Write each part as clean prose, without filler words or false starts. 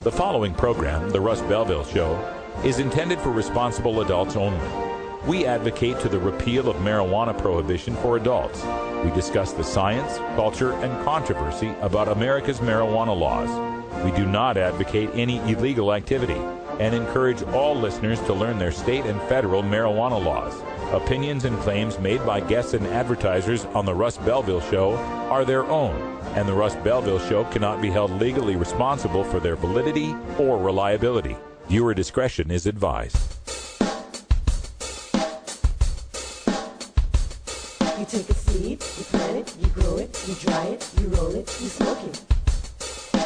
The following program, The Russ Belville Show, is intended for responsible adults only. We advocate to the repeal of marijuana prohibition for adults. We discuss the science, culture, and controversy about America's marijuana laws. We do not advocate any illegal activity and encourage all listeners to learn their state and federal marijuana laws. Opinions and claims made by guests and advertisers on The Russ Belville Show are their own, and The Russ Belville Show cannot be held legally responsible for their validity or reliability. Viewer discretion is advised. You take a seed, you plant it, you grow it, you dry it, you roll it, you smoke it.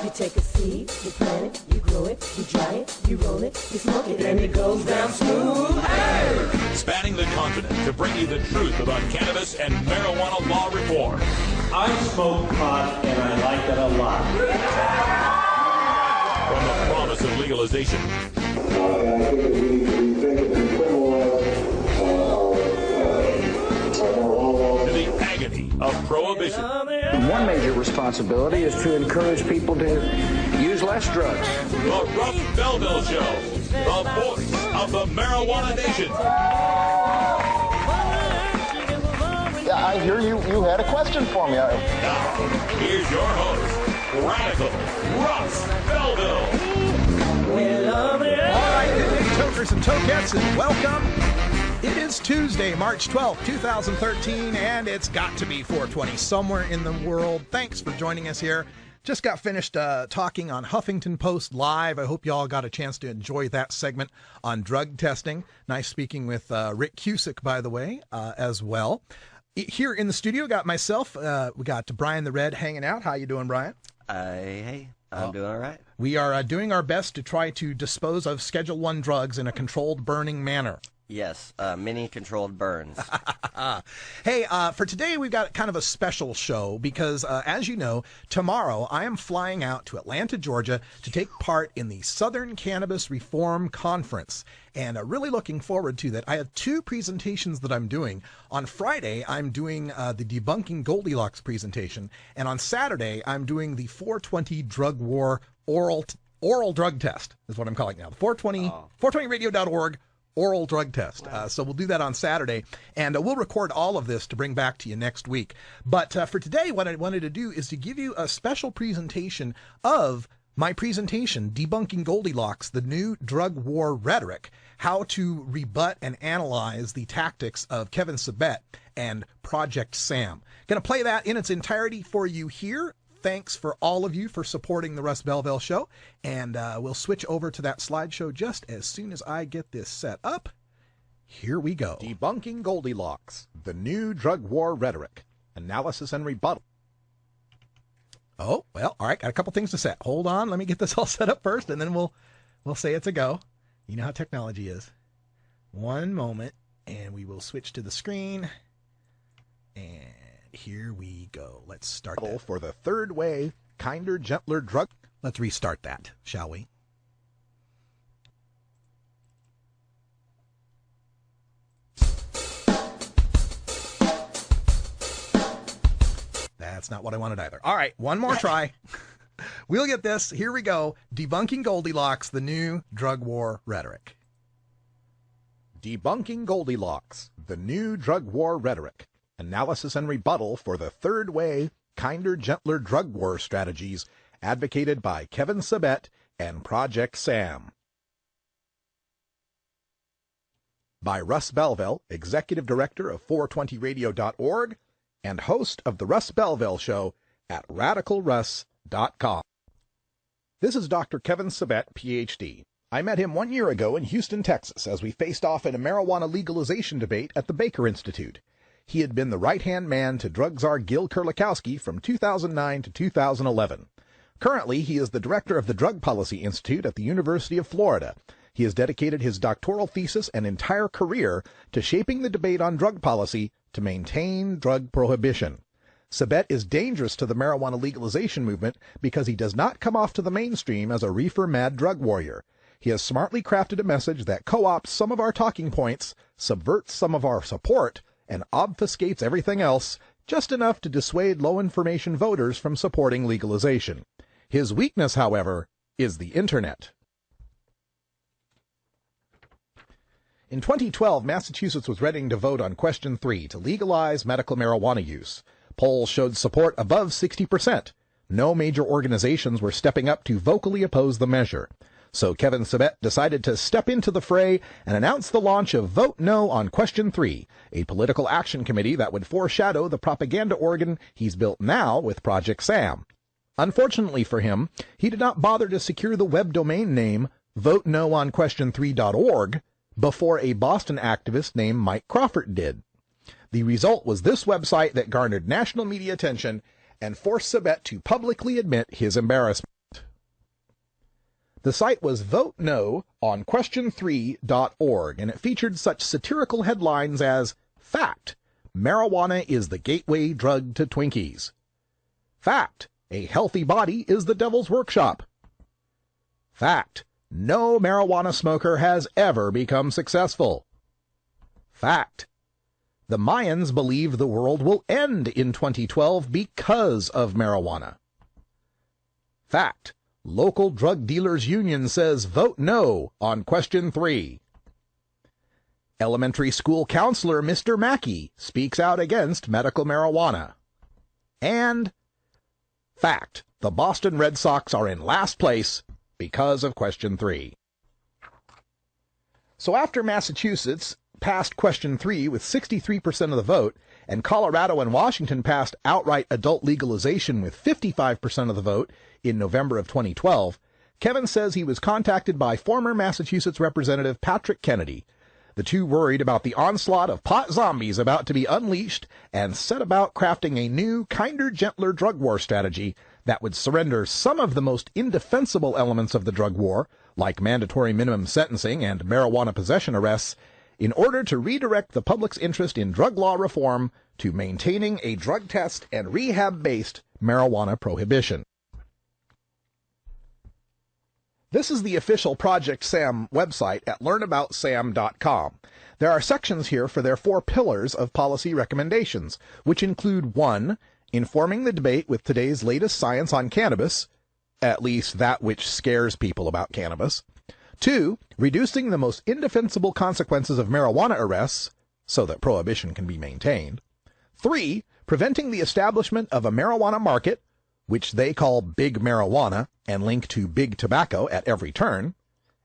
You take a seed, you plant it, you grow it, you dry it, you roll it, you smoke it, and it goes down smooth. Hey! Spanning the continent to bring you the truth about cannabis and marijuana law reform. I smoke pot and I like it a lot. From the promise of legalization And I think that we think it decriminalize our marijuana to the agony of prohibition. One major responsibility is to encourage people to use less drugs. The Russ Belville Show, the voice of the marijuana nation. Yeah, I hear you had a question for me. Now, here's your host, Radical Russ Belville. All right, good day, tokers and tokettes, and welcome. It is Tuesday, March 12th, 2013, and it's got to be 420 somewhere in the world. Thanks for joining us here. Just got finished talking on Huffington Post Live. I hope you all got a chance to enjoy that segment on drug testing. Nice speaking with Rick Cusick, by the way, as well. Here in the studio, got myself. We got Brian the Red hanging out. How you doing, Brian? Hey, I'm doing all right. We are doing our best to try to dispose of Schedule I drugs in a controlled burning manner. Yes, mini controlled burns. Hey, for today we've got kind of a special show because, as you know, tomorrow I am flying out to Atlanta, Georgia to take part in the Southern Cannabis Reform Conference. And really looking forward to that. I have two presentations that I'm doing. On Friday, I'm doing the Debunking Goldilocks presentation. And on Saturday, I'm doing the 420 Drug War oral drug test, is what I'm calling it now. The 420radio.org oral drug test. So we'll do that on Saturday, and we'll record all of this to bring back to you next week. But for today, what I wanted to do is to give you a special presentation of my presentation, Debunking Goldilocks, the New Drug War Rhetoric, how to rebut and analyze the tactics of Kevin Sabet and Project Sam. Going to play that in its entirety for you here. Thanks for all of you for supporting the Russ Belville Show, and we'll switch over to that slideshow just as soon as I get this set up. Here we go. Debunking Goldilocks, the New Drug War Rhetoric, Analysis and Rebuttal. Oh, well, all right, got a couple things to set. Hold on, let me get this all set up first, and then we'll say it's a go. You know how technology is. One moment, and we will switch to the screen, and here we go. Let's start that. For the third way, kinder, gentler drug. Let's restart that, shall we? That's not what I wanted either. All right, one more try. We'll get this. Here we go. Debunking Goldilocks, the New Drug War Rhetoric. Debunking Goldilocks, the New Drug War Rhetoric. Analysis and rebuttal for the third way, kinder, gentler drug war strategies advocated by Kevin Sabet and Project Sam. By Russ Belville, Executive Director of 420radio.org and host of The Russ Belville Show at RadicalRuss.com. This is Dr. Kevin Sabet, Ph.D. I met him 1 year ago in Houston, Texas, as we faced off in a marijuana legalization debate at the Baker Institute. He had been the right-hand man to drug czar Gil Kurlikowski from 2009 to 2011. Currently, he is the director of the Drug Policy Institute at the University of Florida. He has dedicated his doctoral thesis and entire career to shaping the debate on drug policy to maintain drug prohibition. Sabet is dangerous to the marijuana legalization movement because he does not come off to the mainstream as a reefer-mad drug warrior. He has smartly crafted a message that co-opts some of our talking points, subverts some of our support, and obfuscates everything else, just enough to dissuade low-information voters from supporting legalization. His weakness, however, is the Internet. In 2012, Massachusetts was ready to vote on Question 3 to legalize medical marijuana use. Polls showed support above 60%. No major organizations were stepping up to vocally oppose the measure. So Kevin Sabet decided to step into the fray and announce the launch of Vote No on Question 3, a political action committee that would foreshadow the propaganda organ he's built now with Project Sam. Unfortunately for him, he did not bother to secure the web domain name VoteNoOnQuestion3.org before a Boston activist named Mike Crawford did. The result was this website that garnered national media attention and forced Sabet to publicly admit his embarrassment. The site was VoteNoOnQuestion3.org, and it featured such satirical headlines as Fact: Marijuana is the gateway drug to Twinkies. Fact: A healthy body is the devil's workshop. Fact: No marijuana smoker has ever become successful. Fact: The Mayans believe the world will end in 2012 because of marijuana. Fact: Local drug dealers union says vote no on Question 3. Elementary school counselor Mr. Mackey speaks out against medical marijuana. And fact: The Boston Red Sox are in last place because of Question 3. So after Massachusetts passed Question 3 with 63% of the vote, and Colorado and Washington passed outright adult legalization with 55% of the vote in November of 2012, Kevin says he was contacted by former Massachusetts Representative Patrick Kennedy. The two worried about the onslaught of pot zombies about to be unleashed and set about crafting a new, kinder, gentler drug war strategy that would surrender some of the most indefensible elements of the drug war, like mandatory minimum sentencing and marijuana possession arrests, in order to redirect the public's interest in drug law reform to maintaining a drug test and rehab-based marijuana prohibition. This is the official Project Sam website at learnaboutsam.com. There are sections here for their 4 pillars of policy recommendations, which include 1. Informing the debate with today's latest science on cannabis, at least that which scares people about cannabis. 2. Reducing the most indefensible consequences of marijuana arrests, so that prohibition can be maintained. 3. Preventing the establishment of a marijuana market, which they call big marijuana and link to big tobacco at every turn.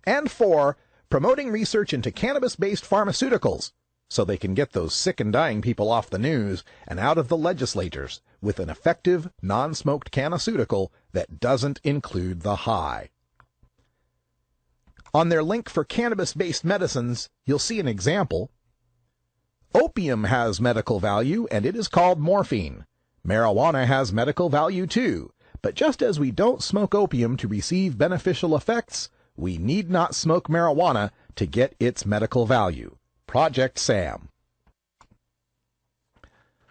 And 4. Promoting research into cannabis-based pharmaceuticals, so they can get those sick and dying people off the news and out of the legislatures with an effective, non-smoked cannaceutical that doesn't include the high. On their link for cannabis-based medicines, you'll see an example. Opium has medical value, and it is called morphine. Marijuana has medical value too, but just as we don't smoke opium to receive beneficial effects, we need not smoke marijuana to get its medical value. Project Sam.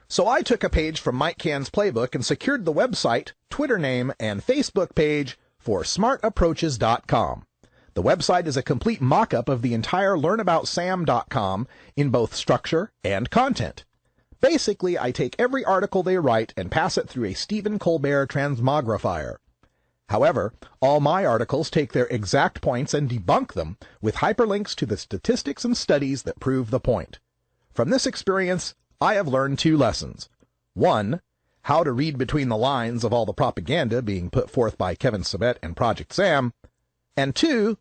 So I took a page from Mike Cann's playbook and secured the website, Twitter name, and Facebook page for smartapproaches.com. The website is a complete mock-up of the entire learnaboutsam.com in both structure and content. Basically, I take every article they write and pass it through a Stephen Colbert transmogrifier. However, all my articles take their exact points and debunk them with hyperlinks to the statistics and studies that prove the point. From this experience, I have learned 2 lessons. 1. How to read between the lines of all the propaganda being put forth by Kevin Sabet and Project Sam. And 2,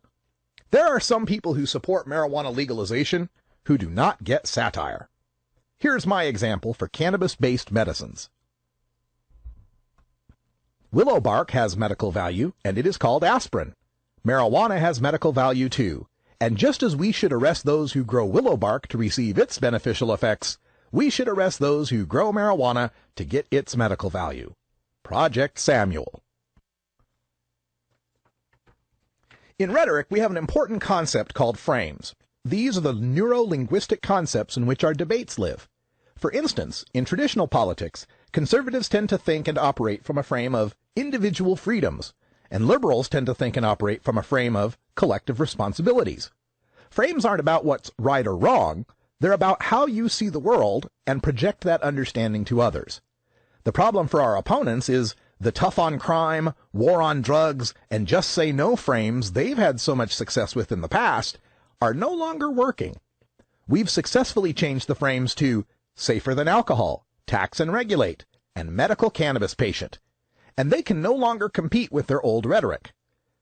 there are some people who support marijuana legalization who do not get satire. Here's my example for cannabis-based medicines. Willow bark has medical value, and it is called aspirin. Marijuana has medical value too, and just as we should arrest those who grow willow bark to receive its beneficial effects, we should arrest those who grow marijuana to get its medical value. Project Samuel. In rhetoric, we have an important concept called frames. These are the neuro-linguistic concepts in which our debates live. For instance, in traditional politics, conservatives tend to think and operate from a frame of individual freedoms, and liberals tend to think and operate from a frame of collective responsibilities. Frames aren't about what's right or wrong, they're about how you see the world and project that understanding to others. The problem for our opponents is The tough on crime, war on drugs, and just say no frames they've had so much success with in the past are no longer working. We've successfully changed the frames to safer than alcohol, tax and regulate, and medical cannabis patient, and they can no longer compete with their old rhetoric.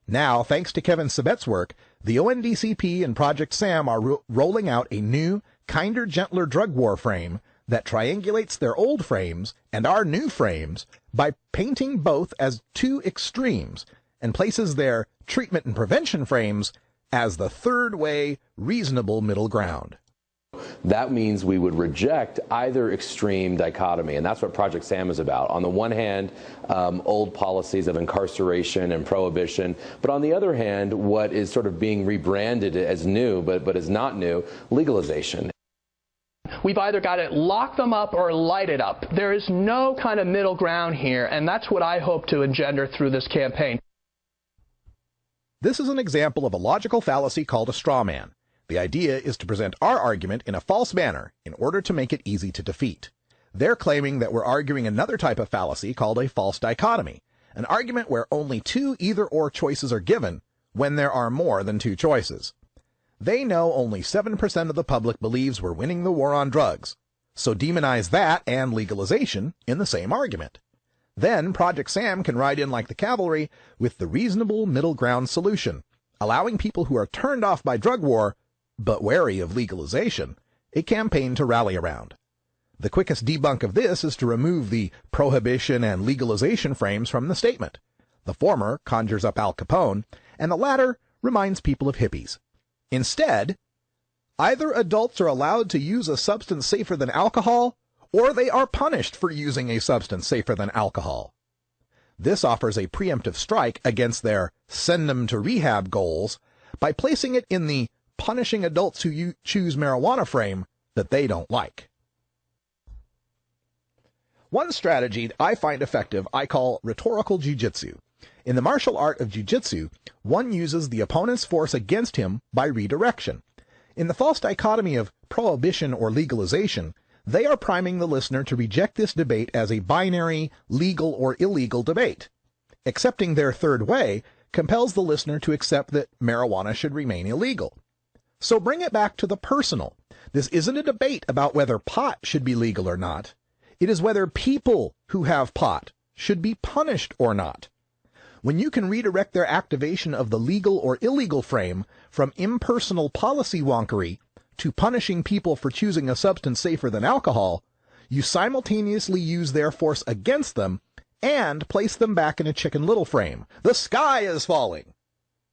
Now, thanks to Kevin Sabet's work, the ONDCP and Project SAM are rolling out a new, kinder, gentler drug war frame that triangulates their old frames and our new frames by painting both as two extremes and places their treatment and prevention frames as the third way, reasonable middle ground. That means we would reject either extreme dichotomy, and that's what Project SAM is about. On the one hand, old policies of incarceration and prohibition, but on the other hand, what is sort of being rebranded as new, but is not new, legalization. We've either got to lock them up or light it up. There is no kind of middle ground here, and that's what I hope to engender through this campaign. This is an example of a logical fallacy called a straw man. The idea is to present our argument in a false manner in order to make it easy to defeat. They're claiming that we're arguing another type of fallacy called a false dichotomy, an argument where only two either-or choices are given when there are more than two choices. They know only 7% of the public believes we're winning the war on drugs, so demonize that and legalization in the same argument. Then Project SAM can ride in like the cavalry with the reasonable middle ground solution, allowing people who are turned off by drug war but wary of legalization, a campaign to rally around. The quickest debunk of this is to remove the prohibition and legalization frames from the statement. The former conjures up Al Capone, and the latter reminds people of hippies. Instead, either adults are allowed to use a substance safer than alcohol, or they are punished for using a substance safer than alcohol. This offers a preemptive strike against their send them to rehab goals by placing it in the punishing adults who choose marijuana frame that they don't like. One strategy I find effective I call rhetorical jujitsu. In the martial art of jujitsu, one uses the opponent's force against him by redirection. In the false dichotomy of prohibition or legalization, they are priming the listener to reject this debate as a binary, legal or illegal debate. Accepting their third way compels the listener to accept that marijuana should remain illegal. So bring it back to the personal. This isn't a debate about whether pot should be legal or not. It is whether people who have pot should be punished or not. When you can redirect their activation of the legal or illegal frame from impersonal policy wonkery to punishing people for choosing a substance safer than alcohol, you simultaneously use their force against them and place them back in a Chicken Little frame. The sky is falling,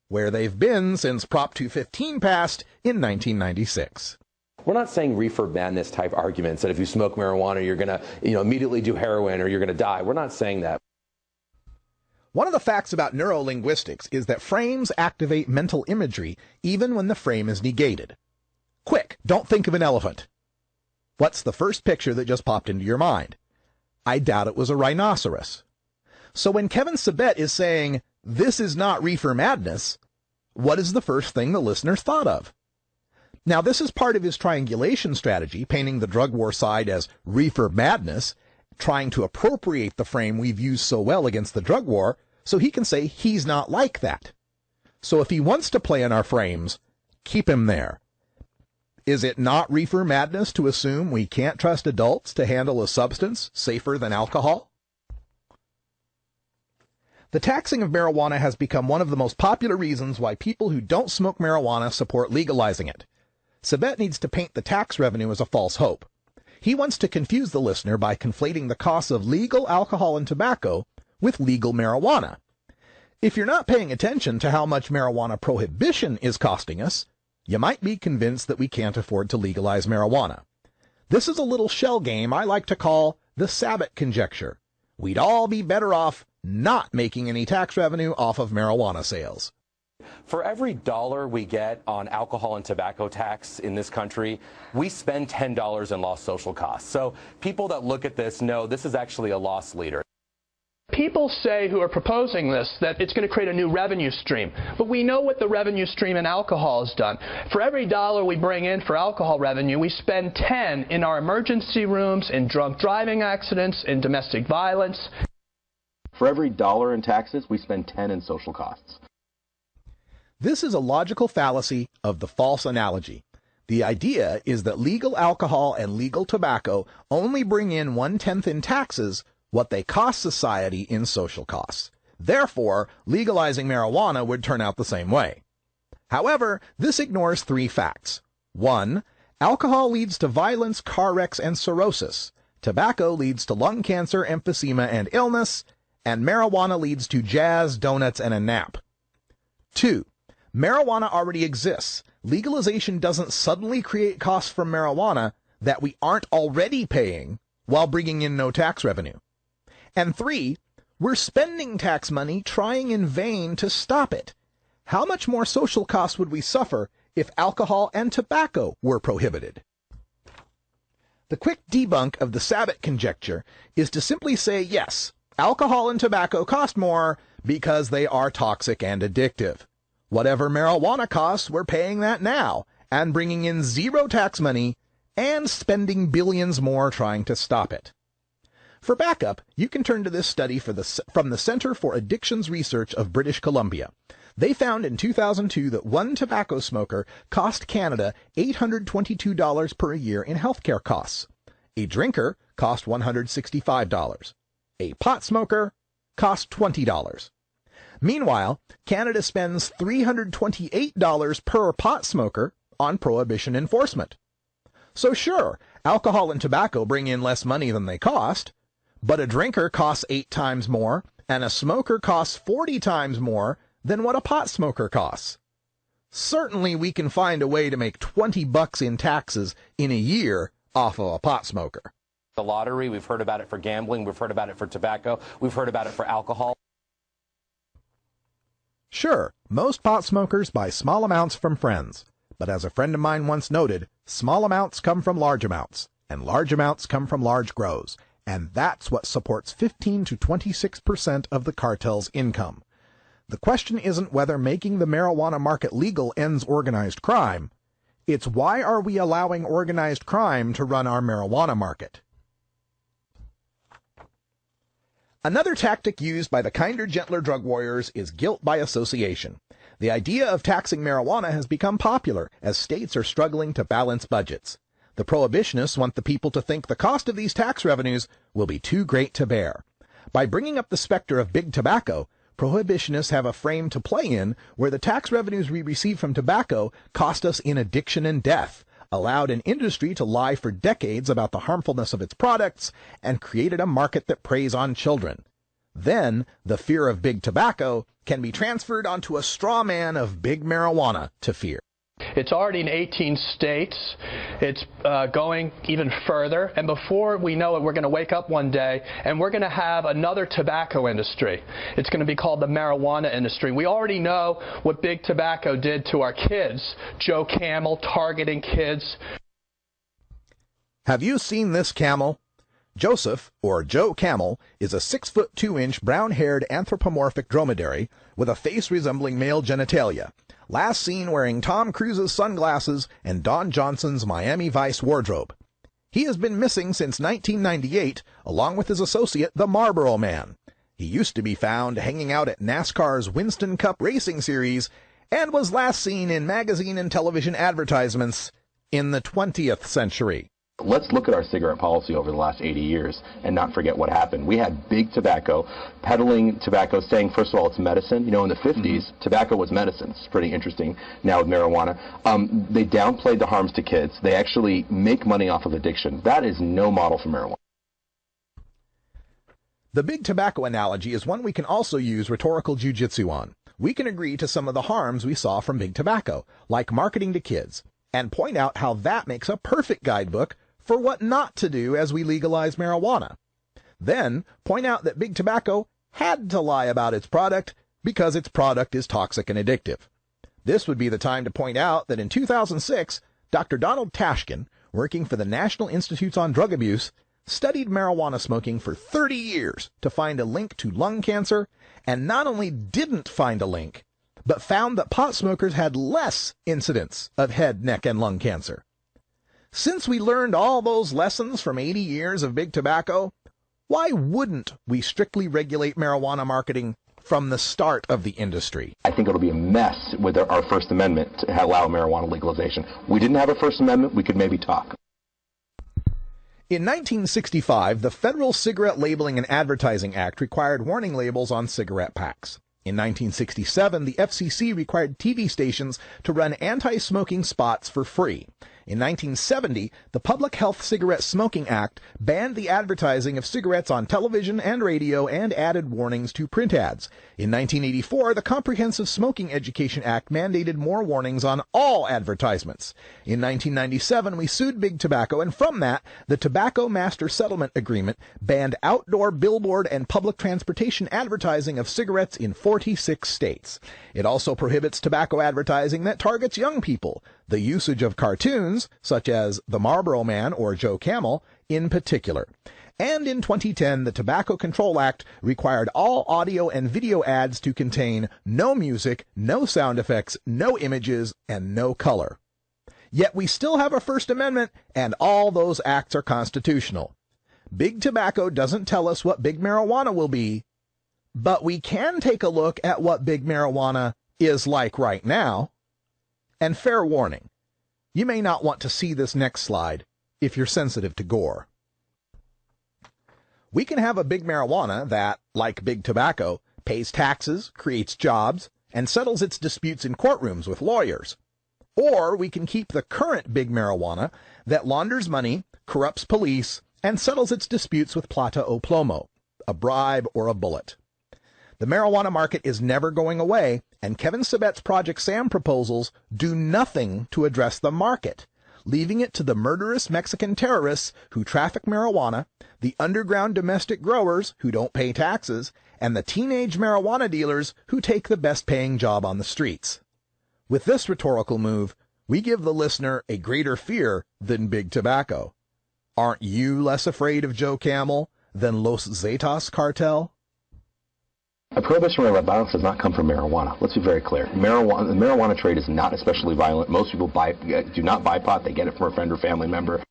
where they've been since Prop 215 passed in 1996. We're not saying reefer madness type arguments that if you smoke marijuana you're going to immediately do heroin or you're going to die. We're not saying that. One of the facts about neurolinguistics is that frames activate mental imagery even when the frame is negated. Quick, don't think of an elephant. What's the first picture that just popped into your mind? I doubt it was a rhinoceros. So when Kevin Sabet is saying, this is not reefer madness, what is the first thing the listeners thought of? Now, this is part of his triangulation strategy, painting the drug war side as reefer madness, trying to appropriate the frame we've used so well against the drug war, so he can say he's not like that. So if he wants to play in our frames, keep him there. Is it not reefer madness to assume we can't trust adults to handle a substance safer than alcohol? The taxing of marijuana has become one of the most popular reasons why people who don't smoke marijuana support legalizing it. Sabet needs to paint the tax revenue as a false hope. He wants to confuse the listener by conflating the costs of legal alcohol and tobacco with legal marijuana. If you're not paying attention to how much marijuana prohibition is costing us, you might be convinced that we can't afford to legalize marijuana. This is a little shell game I like to call the Sabet conjecture. We'd all be better off not making any tax revenue off of marijuana sales. For every dollar we get on alcohol and tobacco tax in this country, we spend $10 in lost social costs. So people that look at this know this is actually a loss leader. People say who are proposing this that it's going to create a new revenue stream, but we know what the revenue stream in alcohol has done. For every dollar we bring in for alcohol revenue, we spend 10 in our emergency rooms, in drunk driving accidents, in domestic violence. For every dollar in taxes, we spend 10 in social costs. This is a logical fallacy of the false analogy. The idea is that legal alcohol and legal tobacco only bring in 1/10 in taxes what they cost society in social costs. Therefore, legalizing marijuana would turn out the same way. However, this ignores three facts. 1. Alcohol leads to violence, car wrecks, and cirrhosis. Tobacco leads to lung cancer, emphysema, and illness. And marijuana leads to jazz, donuts, and a nap. 2. Marijuana already exists. Legalization doesn't suddenly create costs from marijuana that we aren't already paying while bringing in no tax revenue. And 3. We're spending tax money trying in vain to stop it. How much more social costs would we suffer if alcohol and tobacco were prohibited? The quick debunk of the Sabbat conjecture is to simply say yes, alcohol and tobacco cost more because they are toxic and addictive. Whatever marijuana costs, we're paying that now and bringing in zero tax money and spending billions more trying to stop it. For backup, you can turn to this study from the Center for Addictions Research of British Columbia. They found in 2002 that one tobacco smoker cost Canada $822 per year in healthcare costs. A drinker cost $165. A pot smoker cost $20. Meanwhile, Canada spends $328 per pot smoker on prohibition enforcement. So sure, alcohol and tobacco bring in less money than they cost, but a drinker costs 8 times more, and a smoker costs 40 times more than what a pot smoker costs. Certainly we can find a way to make $20 in taxes in a year off of a pot smoker. The lottery, we've heard about it for gambling, we've heard about it for tobacco, we've heard about it for alcohol. Sure, most pot smokers buy small amounts from friends, but as a friend of mine once noted, small amounts come from large amounts, and large amounts come from large grows, and that's what supports 15 to 26% of the cartel's income. The question isn't whether making the marijuana market legal ends organized crime. It's why are we allowing organized crime to run our marijuana market? Another tactic used by the kinder, gentler drug warriors is guilt by association. The idea of taxing marijuana has become popular as states are struggling to balance budgets. The prohibitionists want the people to think the cost of these tax revenues will be too great to bear. By bringing up the specter of big tobacco, prohibitionists have a frame to play in where the tax revenues we receive from tobacco cost us in addiction and death, allowed an industry to lie for decades about the harmfulness of its products, and created a market that preys on children. Then, the fear of big tobacco can be transferred onto a straw man of big marijuana to fear. It's already in 18 states. It's going even further. And before we know it, we're going to wake up one day and we're going to have another tobacco industry. It's going to be called the marijuana industry. We already know what big tobacco did to our kids. Joe Camel targeting kids. Have you seen this camel? Joseph, or Joe Camel, is a 6'2" brown-haired anthropomorphic dromedary with a face resembling male genitalia, last seen wearing Tom Cruise's sunglasses and Don Johnson's Miami Vice wardrobe. He has been missing since 1998, along with his associate, the Marlboro Man. He used to be found hanging out at NASCAR's Winston Cup Racing Series and was last seen in magazine and television advertisements in the 20th century. Let's look at our cigarette policy over the last 80 years and not forget what happened. We had big tobacco, peddling tobacco, saying, first of all, it's medicine. You know, in the 50s, tobacco was medicine. It's pretty interesting now with marijuana. They downplayed the harms to kids. They actually make money off of addiction. That is no model for marijuana. The big tobacco analogy is one we can also use rhetorical jujitsu on. We can agree to some of the harms we saw from big tobacco, like marketing to kids, and point out how that makes a perfect guidebook for what not to do as we legalize marijuana. Then, point out that big tobacco had to lie about its product because its product is toxic and addictive. This would be the time to point out that in 2006, Dr. Donald Tashkin, working for the National Institutes on Drug Abuse, studied marijuana smoking for 30 years to find a link to lung cancer, and not only didn't find a link, but found that pot smokers had less incidence of head, neck, and lung cancer. Since we learned all those lessons from 80 years of big tobacco, Why wouldn't we strictly regulate marijuana marketing from the start of the industry? I think it'll be a mess with our First Amendment to allow marijuana legalization. We didn't have a First Amendment, we could maybe talk. In 1965, the Federal Cigarette Labeling and Advertising Act required warning labels on cigarette packs. In 1967, the FCC required TV stations to run anti-smoking spots for free. In 1970, the Public Health Cigarette Smoking Act banned the advertising of cigarettes on television and radio and added warnings to print ads. In 1984, the Comprehensive Smoking Education Act mandated more warnings on all advertisements. In 1997, we sued Big Tobacco, and from that, the Tobacco Master Settlement Agreement banned outdoor billboard and public transportation advertising of cigarettes in 46 states. It also prohibits tobacco advertising that targets young people, the usage of cartoons, such as the Marlboro Man or Joe Camel, in particular. And in 2010, the Tobacco Control Act required all audio and video ads to contain no music, no sound effects, no images, and no color. Yet we still have a First Amendment, and all those acts are constitutional. Big Tobacco doesn't tell us what big marijuana will be, but we can take a look at what big marijuana is like right now. And fair warning, you may not want to see this next slide if you're sensitive to gore. We can have a big marijuana that, like big tobacco, pays taxes, creates jobs, and settles its disputes in courtrooms with lawyers. Or we can keep the current big marijuana that launders money, corrupts police, and settles its disputes with plata o plomo, a bribe or a bullet. The marijuana market is never going away, and Kevin Sabet's Project Sam proposals do nothing to address the market, leaving it to the murderous Mexican terrorists who traffic marijuana, the underground domestic growers who don't pay taxes, and the teenage marijuana dealers who take the best-paying job on the streets. With this rhetorical move, we give the listener a greater fear than big tobacco. Aren't you less afraid of Joe Camel than Los Zetas cartel? A prohibition around violence does not come from marijuana. Let's be very clear. The marijuana trade is not especially violent. Most people do not buy pot. They get it from a friend or family member.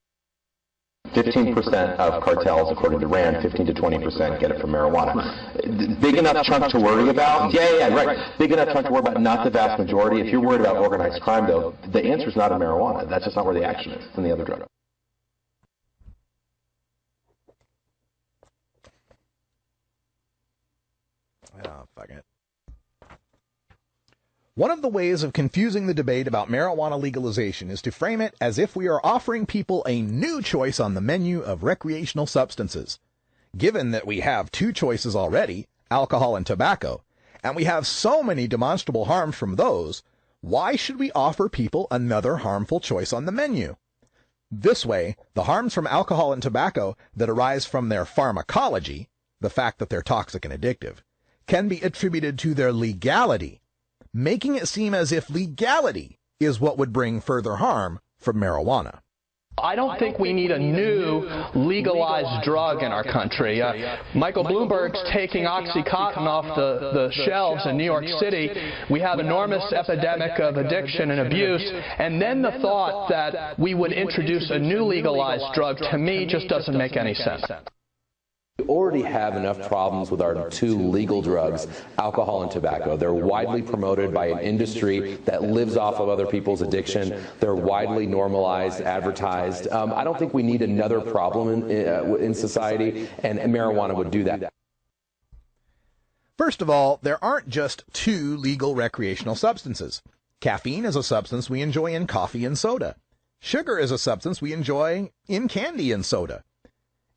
15% of cartels, according to RAND, 15 to 20% get it from marijuana. Big enough chunk to worry about? Yeah, right. Big enough chunk to worry about, not the vast majority. If you're worried about organized crime, though, the answer is not in marijuana. That's just not where the action is. It's in the other drug. Oh, fuck it. One of the ways of confusing the debate about marijuana legalization is to frame it as if we are offering people a new choice on the menu of recreational substances. Given that we have two choices already, alcohol and tobacco, and we have so many demonstrable harms from those, why should we offer people another harmful choice on the menu? This way, the harms from alcohol and tobacco that arise from their pharmacology, the fact that they're toxic and addictive, can be attributed to their legality, making it seem as if legality is what would bring further harm from marijuana. I don't think we need a new legalized drug in our country. Michael Bloomberg's taking OxyContin off the shelves in New York City. We have enormous epidemic of addiction and abuse, and then the thought that we would introduce a new legalized drug, to me, just doesn't make any sense. We already have enough problems with our two legal drugs, alcohol and tobacco. They're widely promoted by an industry that lives off of other people's addiction. They're widely normalized, advertised. I don't think we need another problem in society, and marijuana would do that. First of all, there aren't just two legal recreational substances. Caffeine is a substance we enjoy in coffee and soda. Sugar is a substance we enjoy in candy and soda.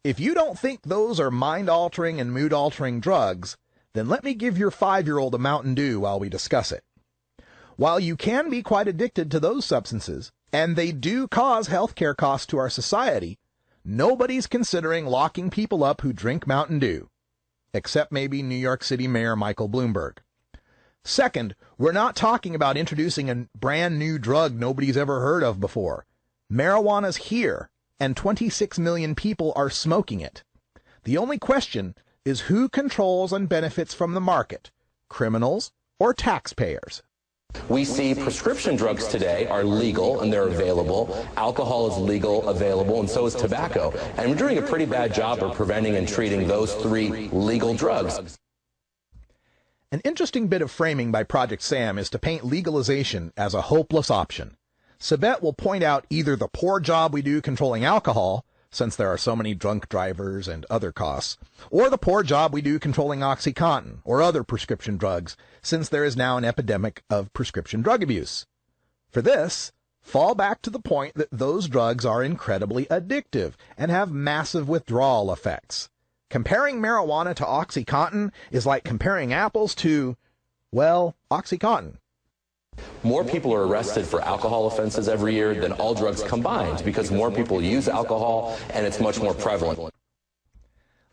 If you don't think those are mind-altering and mood-altering drugs, then let me give your 5-year-old a Mountain Dew while we discuss it. While you can be quite addicted to those substances, and they do cause healthcare costs to our society, nobody's considering locking people up who drink Mountain Dew, except maybe New York City Mayor Michael Bloomberg. Second, we're not talking about introducing a brand new drug nobody's ever heard of before. Marijuana's here, and 26 million people are smoking it. The only question is who controls and benefits from the market, criminals or taxpayers? We see prescription drugs today are legal and they're available. Alcohol is legal, available, and so is tobacco. And we're doing a pretty bad job of preventing and treating those three legal drugs. An interesting bit of framing by Project Sam is to paint legalization as a hopeless option. Sabet will point out either the poor job we do controlling alcohol, since there are so many drunk drivers and other costs, or the poor job we do controlling OxyContin or other prescription drugs, since there is now an epidemic of prescription drug abuse. For this, fall back to the point that those drugs are incredibly addictive and have massive withdrawal effects. Comparing marijuana to OxyContin is like comparing apples to, well, OxyContin. More people are arrested for alcohol offenses every year than all drugs combined because more people use alcohol and it's much more prevalent.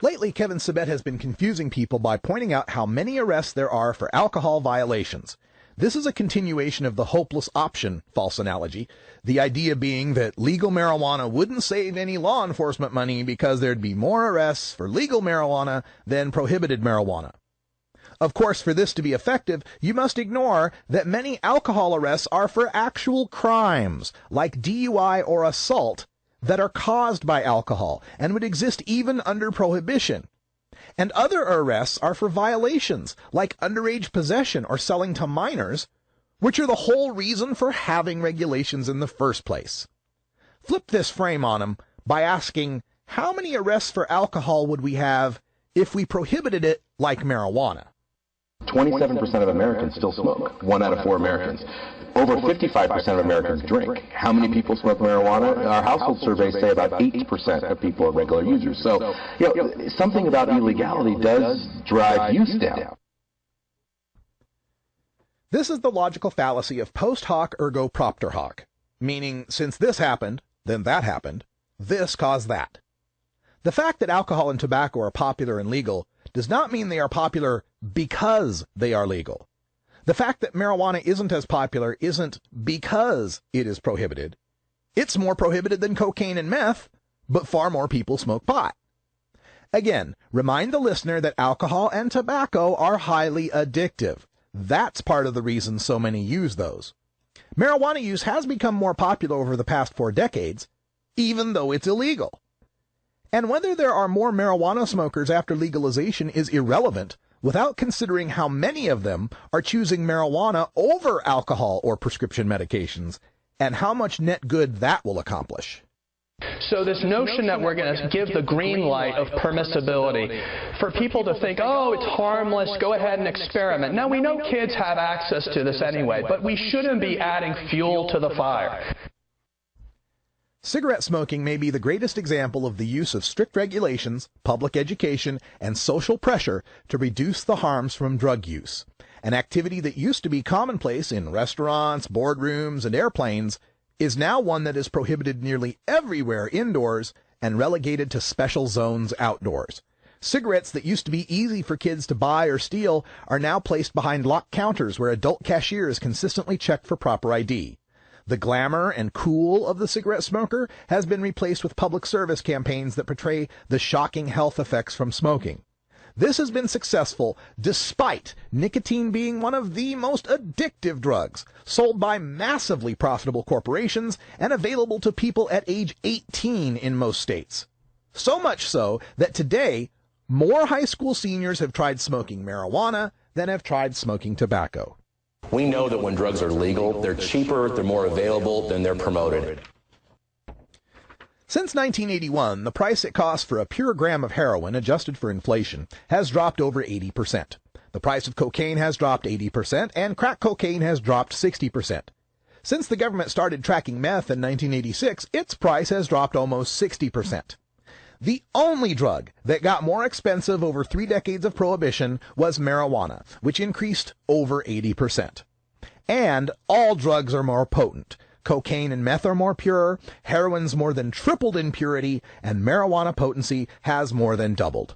Lately, Kevin Sabet has been confusing people by pointing out how many arrests there are for alcohol violations. This is a continuation of the hopeless option false analogy, the idea being that legal marijuana wouldn't save any law enforcement money because there'd be more arrests for legal marijuana than prohibited marijuana. Of course, for this to be effective, you must ignore that many alcohol arrests are for actual crimes, like DUI or assault, that are caused by alcohol and would exist even under prohibition. And other arrests are for violations, like underage possession or selling to minors, which are the whole reason for having regulations in the first place. Flip this frame on them by asking, how many arrests for alcohol would we have if we prohibited it like marijuana? 27% of Americans still smoke. 1 out of 4 Americans. Over 55% of Americans drink. How many people smoke marijuana? Our household surveys say about 8% of people are regular users. So, something about illegality does drive use down. This is the logical fallacy of post hoc ergo propter hoc, meaning since this happened, then that happened, this caused that. The fact that alcohol and tobacco are popular and legal does not mean they are popular because they are legal. The fact that marijuana isn't as popular isn't because it is prohibited. It's more prohibited than cocaine and meth, but far more people smoke pot. Again, remind the listener that alcohol and tobacco are highly addictive. That's part of the reason so many use those. Marijuana use has become more popular over the past 4 decades, even though it's illegal. And whether there are more marijuana smokers after legalization is irrelevant without considering how many of them are choosing marijuana over alcohol or prescription medications, and how much net good that will accomplish. So this notion that we're going to give the green light of permissibility for people to think, oh, it's harmless, go ahead and experiment. Now, we know kids have access to this anyway, but we shouldn't be adding fuel to the fire. Cigarette smoking may be the greatest example of the use of strict regulations, public education, and social pressure to reduce the harms from drug use. An activity that used to be commonplace in restaurants, boardrooms, and airplanes is now one that is prohibited nearly everywhere indoors and relegated to special zones outdoors. Cigarettes that used to be easy for kids to buy or steal are now placed behind locked counters where adult cashiers consistently check for proper ID. The glamour and cool of the cigarette smoker has been replaced with public service campaigns that portray the shocking health effects from smoking. This has been successful despite nicotine being one of the most addictive drugs, sold by massively profitable corporations and available to people at age 18 in most states. So much so that today, more high school seniors have tried smoking marijuana than have tried smoking tobacco. We know that when drugs are legal, they're cheaper, they're more available, than they're promoted. Since 1981, the price it costs for a pure gram of heroin, adjusted for inflation, has dropped over 80%. The price of cocaine has dropped 80%, and crack cocaine has dropped 60%. Since the government started tracking meth in 1986, its price has dropped almost 60%. The only drug that got more expensive over 3 decades of prohibition was marijuana, which increased over 80%. And all drugs are more potent. Cocaine and meth are more pure, heroin's more than tripled in purity, and marijuana potency has more than doubled.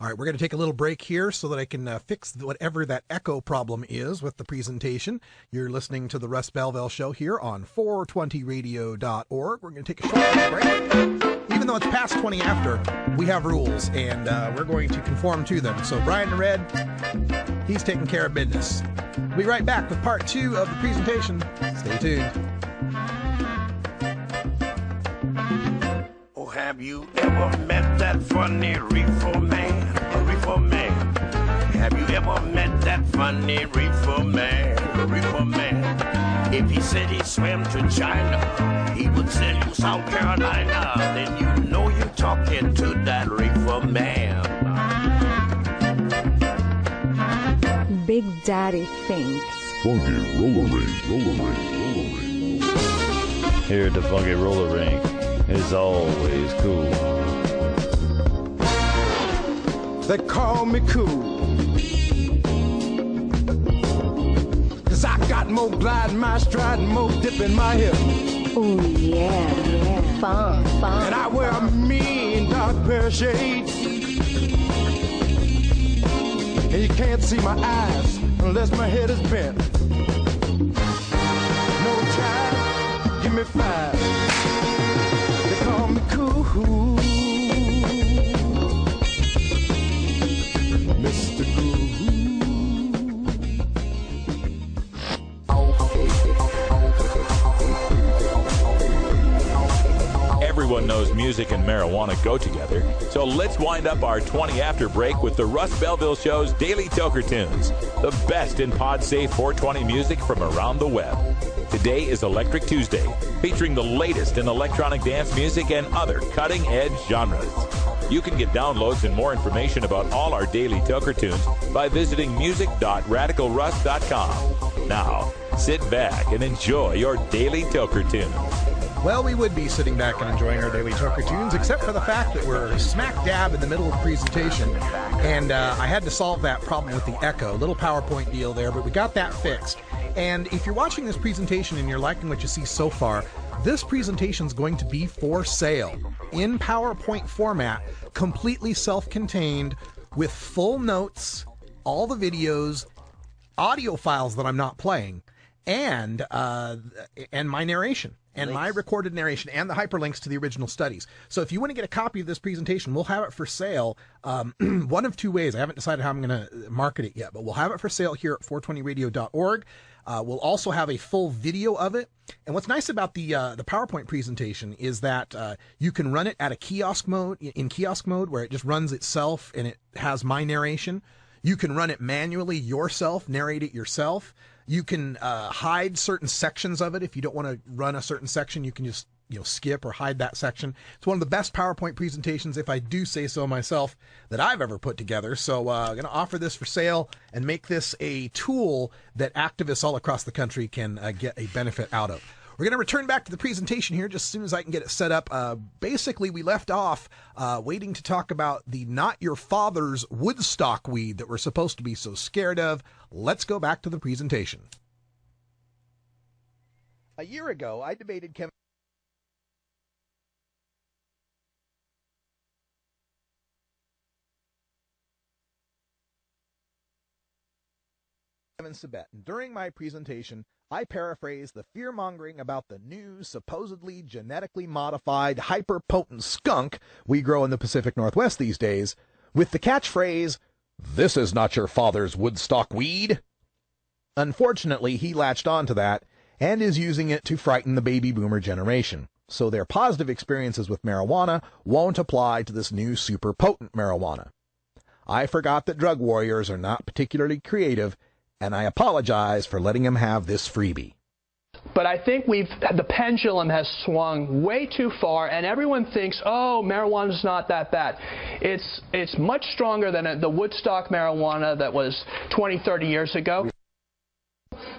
All right, we're going to take a little break here so that I can fix whatever that echo problem is with the presentation. You're listening to the Russ Belville Show here on 420radio.org. We're going to take a short break. Even though it's past 20 after, we have rules, and we're going to conform to them. So Brian Red, He's taking care of business. We'll be right back with part 2 of the presentation. Stay tuned. Oh, have you ever met that funny reefer man? A reefer man. Have you ever met that funny reefer man? A reefer man. If he said he swam to China, he would sell you South Carolina. Then you know you're talking to that reefer man. Big Daddy thinks. Funky roller rink, roller rink, roller rink. Here at the Funky Roller Rink, it's always cool. They call me cool, 'cause I got more glide in my stride and more dip in my hip. Oh yeah, fun. And I wear a mean dark pair of shades, and you can't see my eyes unless my head is bent. No jive, give me 5. They call me cool, Mr. Cool. Everyone knows music and marijuana go together, so let's wind up our 20 after break with the Russ Belville Show's Daily Toker Tunes, the best in pod-safe 420 music from around the web. Today is Electric Tuesday, featuring the latest in electronic dance music and other cutting-edge genres. You can get downloads and more information about all our Daily Toker Tunes by visiting music.radicalruss.com. Now, sit back and enjoy your Daily Toker Tunes. Well, we would be sitting back and enjoying our Daily Toker Tunes, except for the fact that we're smack dab in the middle of the presentation, and I had to solve that problem with the echo. Little PowerPoint deal there, but we got that fixed. And if you're watching this presentation and you're liking what you see so far, this presentation is going to be for sale in PowerPoint format, completely self-contained, with full notes, all the videos, audio files that I'm not playing, and my narration. And my recorded narration and the hyperlinks to the original studies. So if you want to get a copy of this presentation, we'll have it for sale one of 2 ways. I haven't decided how I'm going to market it yet, but we'll have it for sale here at 420radio.org. We'll also have a full video of it. And what's nice about the PowerPoint presentation is that you can run it at a kiosk mode, where it just runs itself and it has my narration. You can run it manually yourself, narrate it yourself. You can hide certain sections of it. If you don't want to run a certain section, you can just skip or hide that section. It's one of the best PowerPoint presentations, if I do say so myself, that I've ever put together. So I'm going to offer this for sale and make this a tool that activists all across the country can get a benefit out of. We're going to return back to the presentation here just as soon as I can get it set up. Basically, we left off waiting to talk about the not your father's Woodstock weed that we're supposed to be so scared of. Let's go back to the presentation. A year ago, I debated Kevin Sabet. During my presentation, I paraphrased the fear-mongering about the new, supposedly genetically modified, hyper-potent skunk we grow in the Pacific Northwest these days with the catchphrase, "This is not your father's Woodstock weed." Unfortunately, he latched onto that and is using it to frighten the baby boomer generation. So their positive experiences with marijuana won't apply to this new super potent marijuana. I forgot that drug warriors are not particularly creative, and I apologize for letting him have this freebie. But I think the pendulum has swung way too far, and everyone thinks, oh, marijuana's not that bad. It's much stronger than the Woodstock marijuana that was 20, 30 years ago.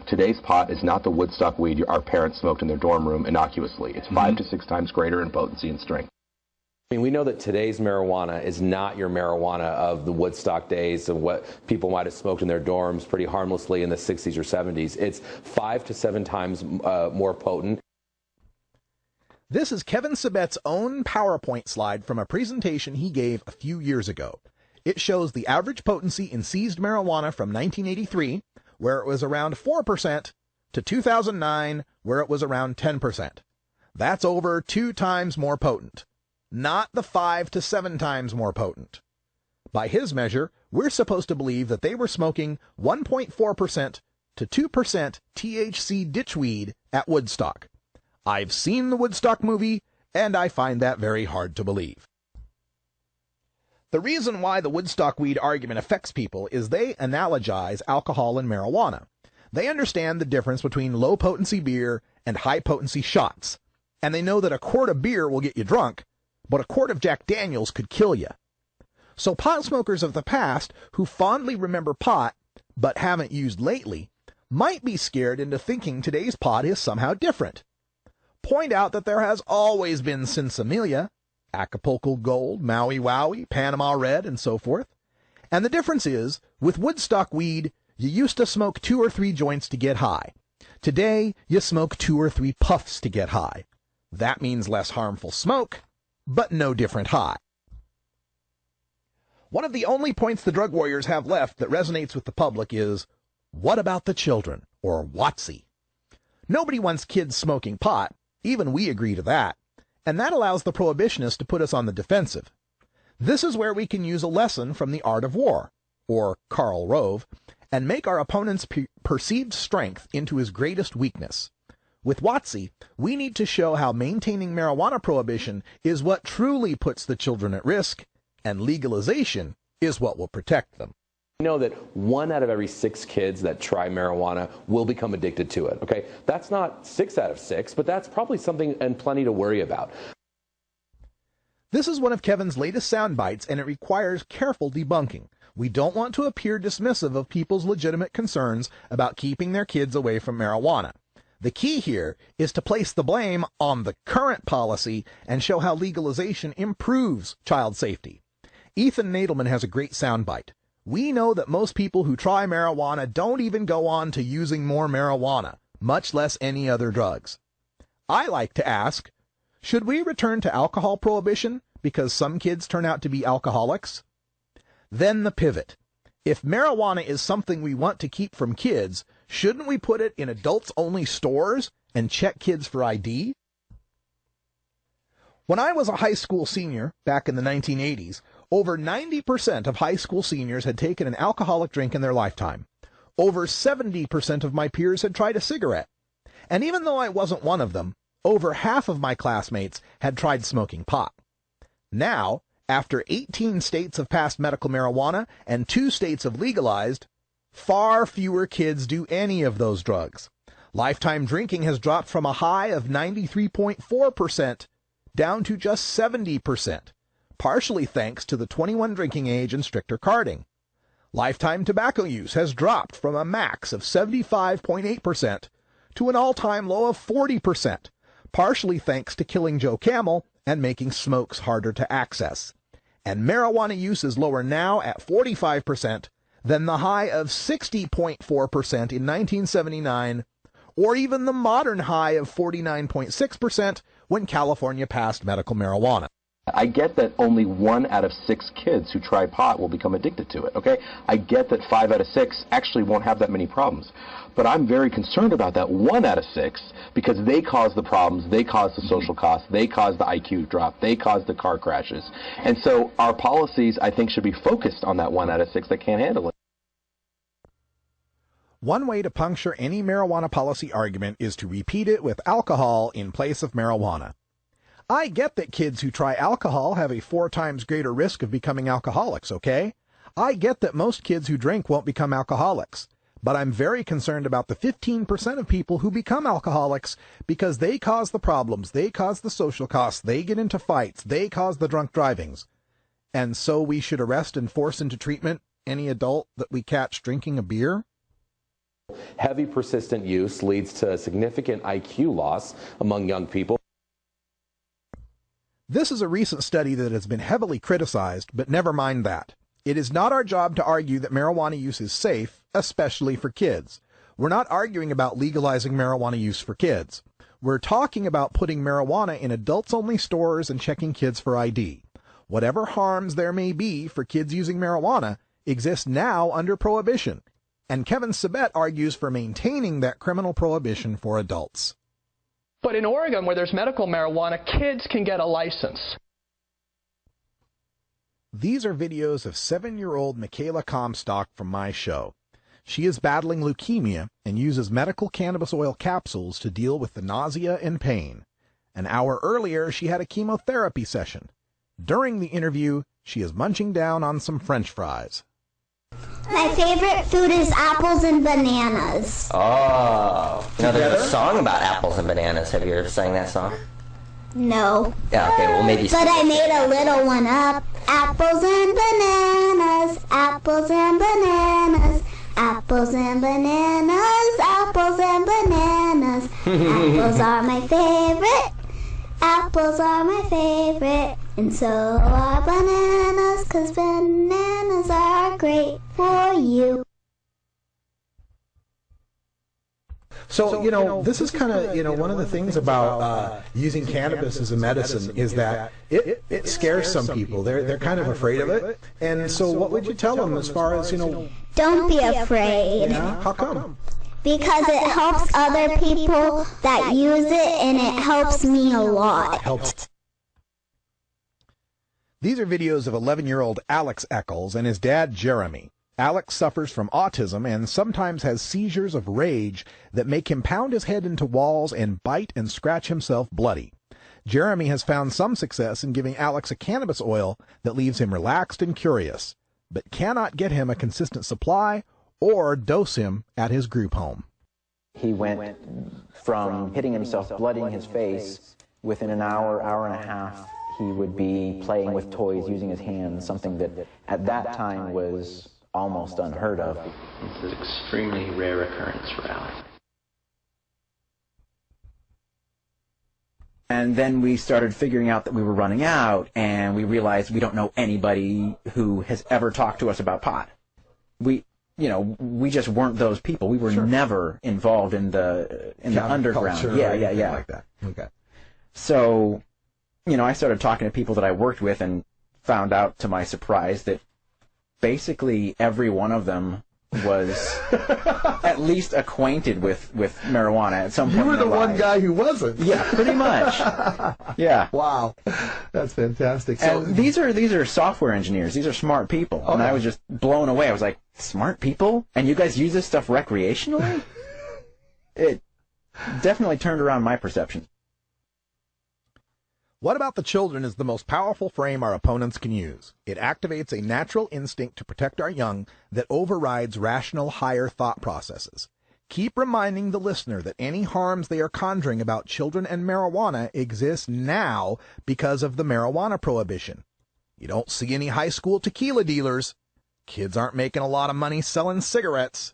Today's pot is not the Woodstock weed our parents smoked in their dorm room innocuously. It's 5 to 6 times greater in potency and strength. I mean, we know that today's marijuana is not your marijuana of the Woodstock days and what people might have smoked in their dorms pretty harmlessly in the 60s or 70s. It's 5 to 7 times more potent. This is Kevin Sabet's own PowerPoint slide from a presentation he gave a few years ago. It shows the average potency in seized marijuana from 1983, where it was around 4%, to 2009, where it was around 10%. That's over 2 times more potent. Not the 5 to 7 times more potent. By his measure, we're supposed to believe that they were smoking 1.4% to 2% THC ditchweed at Woodstock. I've seen the Woodstock movie, and I find that very hard to believe. The reason why the Woodstock weed argument affects people is they analogize alcohol and marijuana. They understand the difference between low-potency beer and high-potency shots, and they know that a quart of beer will get you drunk, but a quart of Jack Daniels could kill you. So pot smokers of the past who fondly remember pot, but haven't used lately, might be scared into thinking today's pot is somehow different. Point out that there has always been Sinsemilla, Acapulco Gold, Maui Wowie, Panama Red, and so forth. And the difference is, with Woodstock weed, you used to smoke 2 or 3 joints to get high. Today, you smoke 2 or 3 puffs to get high. That means less harmful smoke, but no different high. One of the only points the drug warriors have left that resonates with the public is, what about the children, or WOTC? Nobody wants kids smoking pot, even we agree to that, and that allows the prohibitionists to put us on the defensive. This is where we can use a lesson from The Art of War, or Karl Rove, and make our opponent's perceived strength into his greatest weakness. With WOTC, we need to show how maintaining marijuana prohibition is what truly puts the children at risk, and legalization is what will protect them. We know that 1 out of every 6 kids that try marijuana will become addicted to it, okay? That's not 6 out of 6, but that's probably something and plenty to worry about. This is one of Kevin's latest sound bites, and it requires careful debunking. We don't want to appear dismissive of people's legitimate concerns about keeping their kids away from marijuana. The key here is to place the blame on the current policy and show how legalization improves child safety. Ethan Nadelman has a great soundbite. We know that most people who try marijuana don't even go on to using more marijuana, much less any other drugs. I like to ask, should we return to alcohol prohibition because some kids turn out to be alcoholics? Then the pivot. If marijuana is something we want to keep from kids, shouldn't we put it in adults-only stores and check kids for ID? When I was a high school senior, back in the 1980s, over 90% of high school seniors had taken an alcoholic drink in their lifetime. Over 70% of my peers had tried a cigarette. And even though I wasn't one of them, over half of my classmates had tried smoking pot. Now, after 18 states have passed medical marijuana and 2 states have legalized, far fewer kids do any of those drugs. Lifetime drinking has dropped from a high of 93.4% down to just 70%, partially thanks to the 21 drinking age and stricter carding. Lifetime tobacco use has dropped from a max of 75.8% to an all-time low of 40%, partially thanks to Killing Joe Camel and making smokes harder to access. And marijuana use is lower now at 45% than the high of 60.4% in 1979, or even the modern high of 49.6% when California passed medical marijuana. I get that only 1 out of 6 kids who try pot will become addicted to it, okay? I get that 5 out of 6 actually won't have that many problems. But I'm very concerned about that 1 out of 6 because they cause the problems, they cause the social costs, they cause the IQ drop, they cause the car crashes. And so our policies, I think, should be focused on that 1 out of 6 that can't handle it. One way to puncture any marijuana policy argument is to repeat it with alcohol in place of marijuana. I get that kids who try alcohol have a 4 times greater risk of becoming alcoholics, okay? I get that most kids who drink won't become alcoholics. But I'm very concerned about the 15% of people who become alcoholics because they cause the problems, they cause the social costs, they get into fights, they cause the drunk drivings. And so we should arrest and force into treatment any adult that we catch drinking a beer? Heavy persistent use leads to significant IQ loss among young people. This is a recent study that has been heavily criticized, but never mind that. It is not our job to argue that marijuana use is safe, especially for kids. We're not arguing about legalizing marijuana use for kids. We're talking about putting marijuana in adults-only stores and checking kids for ID. Whatever harms there may be for kids using marijuana exist now under prohibition, and Kevin Sabet argues for maintaining that criminal prohibition for adults. But in Oregon, where there's medical marijuana, kids can get a license. These are videos of 7-year-old Michaela Comstock from my show. She is battling leukemia and uses medical cannabis oil capsules to deal with the nausea and pain. An hour earlier, she had a chemotherapy session. During the interview, she is munching down on some French fries. My favorite food is apples and bananas. Oh. Now, there's a song about apples and bananas. Have you ever sang that song? No. Yeah, okay, well, maybe... But I made a little one up. Apples and bananas, apples and bananas, apples and bananas, apples and bananas. Apples are my favorite. Apples are my favorite. And so are bananas, 'cause bananas are great for you. So, this is kind of, one of the things about using cannabis as a medicine is that it scares some people. They're kind of afraid of it. And so what would you tell them as far as, Don't be afraid. Yeah? How come? Because it helps other people that use it, and it helps me a lot. These are videos of 11-year-old Alex Eccles and his dad, Jeremy. Alex suffers from autism and sometimes has seizures of rage that make him pound his head into walls and bite and scratch himself bloody. Jeremy has found some success in giving Alex a cannabis oil that leaves him relaxed and curious, but cannot get him a consistent supply or dose him at his group home. He went from hitting himself, bloodying his face. Within an hour, hour and a half, he would be playing with toys, using his hands, something that at that time was almost unheard of. It's an extremely rare occurrence for Alex. And then we started figuring out that we were running out, and we realized we don't know anybody who has ever talked to us about pot. We just weren't those people. We were never involved in the underground. Yeah. Like that. Okay. So, I started talking to people that I worked with and found out to my surprise that basically every one of them was at least acquainted with marijuana at some point. You were the one guy who wasn't. Yeah, pretty much. Yeah. Wow. That's fantastic. So and these are software engineers. These are smart people. And I was just blown away. I was like, smart people? And you guys use this stuff recreationally? It definitely turned around my perception. What about the children is the most powerful frame our opponents can use. It activates a natural instinct to protect our young that overrides rational higher thought processes. Keep reminding the listener that any harms they are conjuring about children and marijuana exist now because of the marijuana prohibition. You don't see any high school tequila dealers. Kids aren't making a lot of money selling cigarettes.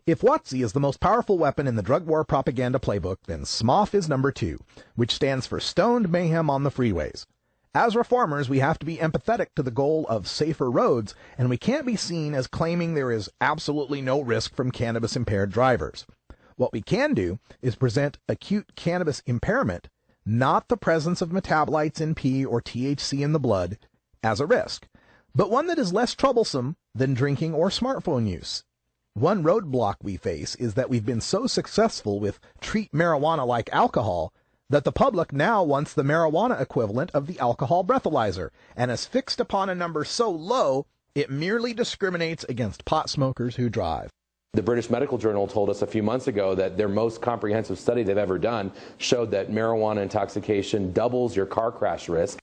If WOTC is the most powerful weapon in the drug war propaganda playbook, then SMOF is number 2, which stands for Stoned Mayhem on the Freeways. As reformers, we have to be empathetic to the goal of safer roads, and we can't be seen as claiming there is absolutely no risk from cannabis-impaired drivers. What we can do is present acute cannabis impairment, not the presence of metabolites in P or THC in the blood, as a risk, but one that is less troublesome than drinking or smartphone use. One roadblock we face is that we've been so successful with treat marijuana like alcohol that the public now wants the marijuana equivalent of the alcohol breathalyzer, and has fixed upon a number so low it merely discriminates against pot smokers who drive. The British Medical Journal told us a few months ago that their most comprehensive study they've ever done showed that marijuana intoxication doubles your car crash risk.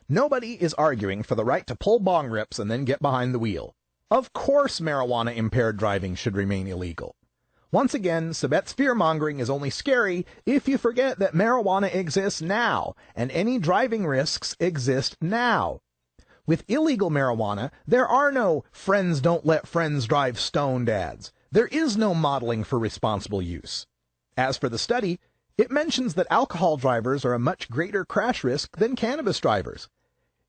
Nobody is arguing for the right to pull bong rips and then get behind the wheel. Of course marijuana-impaired driving should remain illegal. Once again, Sabet's fear-mongering is only scary if you forget that marijuana exists now, and any driving risks exist now. With illegal marijuana, there are no friends don't let friends drive stoned ads. There is no modeling for responsible use. As for the study, it mentions that alcohol drivers are a much greater crash risk than cannabis drivers.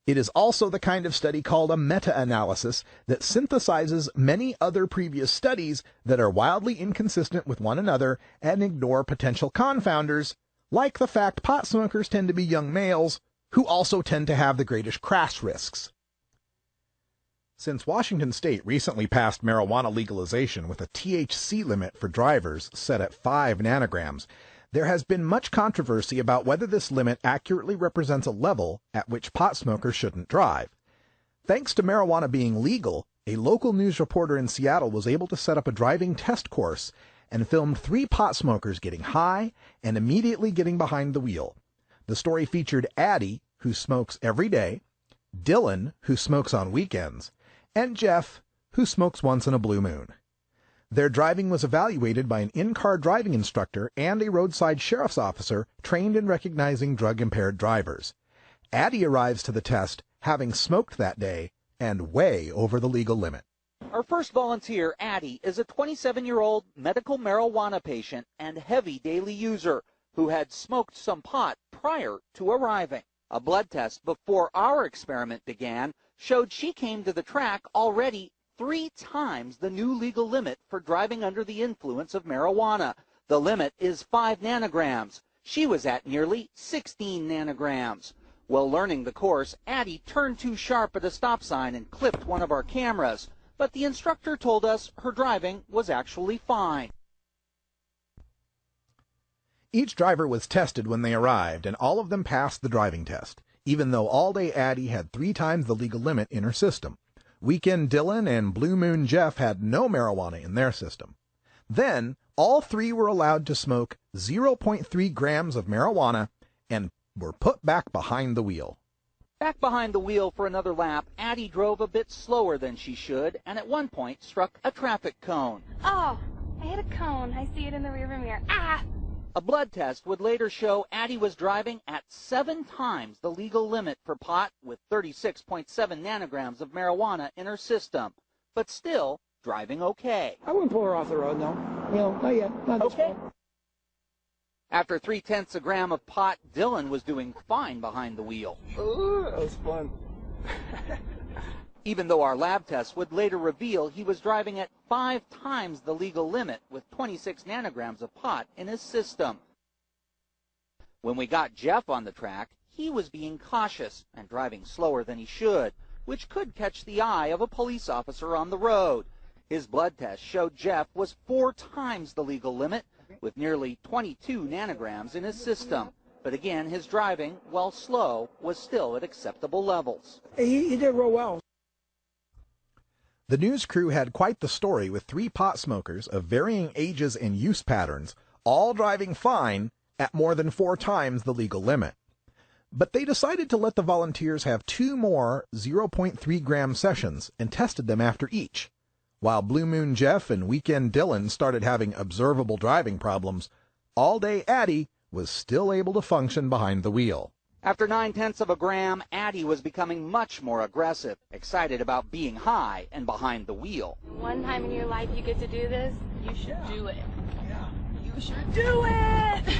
It is also the kind of study called a meta-analysis that synthesizes many other previous studies that are wildly inconsistent with one another and ignore potential confounders, like the fact pot smokers tend to be young males, who also tend to have the greatest crash risks. Since Washington State recently passed marijuana legalization with a THC limit for drivers set at 5 nanograms, There has been much controversy about whether this limit accurately represents a level at which pot smokers shouldn't drive. Thanks to marijuana being legal, a local news reporter in Seattle was able to set up a driving test course and filmed 3 pot smokers getting high and immediately getting behind the wheel. The story featured Addie, who smokes every day, Dylan, who smokes on weekends, and Jeff, who smokes once in a blue moon. Their driving was evaluated by an in-car driving instructor and a roadside sheriff's officer trained in recognizing drug-impaired drivers. Addie arrives to the test having smoked that day and way over the legal limit. Our first volunteer, Addie, is a 27-year-old medical marijuana patient and heavy daily user who had smoked some pot prior to arriving. A blood test before our experiment began showed she came to the track already 3 times the new legal limit for driving under the influence of marijuana. The limit is 5 nanograms. She was at nearly 16 nanograms. While learning the course, Addie turned too sharp at a stop sign and clipped one of our cameras. But the instructor told us her driving was actually fine. Each driver was tested when they arrived, and all of them passed the driving test, even though all-day Addie had 3 times the legal limit in her system. Weekend Dylan and Blue Moon Jeff had no marijuana in their system. Then, all 3 were allowed to smoke 0.3 grams of marijuana and were put back behind the wheel. Back behind the wheel for another lap, Addie drove a bit slower than she should and at one point struck a traffic cone. Oh, I hit a cone. I see it in the rearview mirror. Ah! A blood test would later show Addie was driving at 7 times the legal limit for pot with 36.7 nanograms of marijuana in her system, but still driving okay. I wouldn't pull her off the road, no. Not yet. Not this point. After 0.3 grams of pot, Dylan was doing fine behind the wheel. Ooh, that was fun. Even though our lab tests would later reveal he was driving at 5 times the legal limit with 26 nanograms of pot in his system. When we got Jeff on the track, he was being cautious and driving slower than he should, which could catch the eye of a police officer on the road. His blood test showed Jeff was 4 times the legal limit with nearly 22 nanograms in his system. But again, his driving, while slow, was still at acceptable levels. He did real well. The news crew had quite the story with 3 pot smokers of varying ages and use patterns, all driving fine at more than 4 times the legal limit. But they decided to let the volunteers have 2 more 0.3 gram sessions and tested them after each. While Blue Moon Jeff and Weekend Dylan started having observable driving problems, all-day Addie was still able to function behind the wheel. After 0.9 grams, Addie was becoming much more aggressive, excited about being high and behind the wheel. One time in your life you get to do this, you should do it. Yeah. You should do it!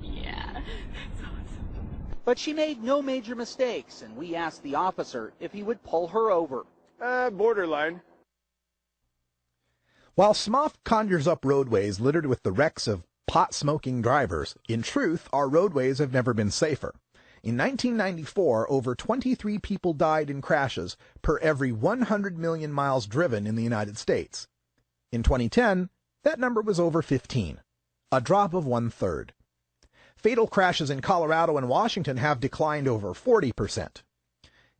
Yeah. But she made no major mistakes, and we asked the officer if he would pull her over. Borderline. While Smoth conjures up roadways littered with the wrecks of pot-smoking drivers, in truth, our roadways have never been safer. In 1994, over 23 people died in crashes per every 100 million miles driven in the United States. In 2010, that number was over 15, a drop of 1/3. Fatal crashes in Colorado and Washington have declined over 40%.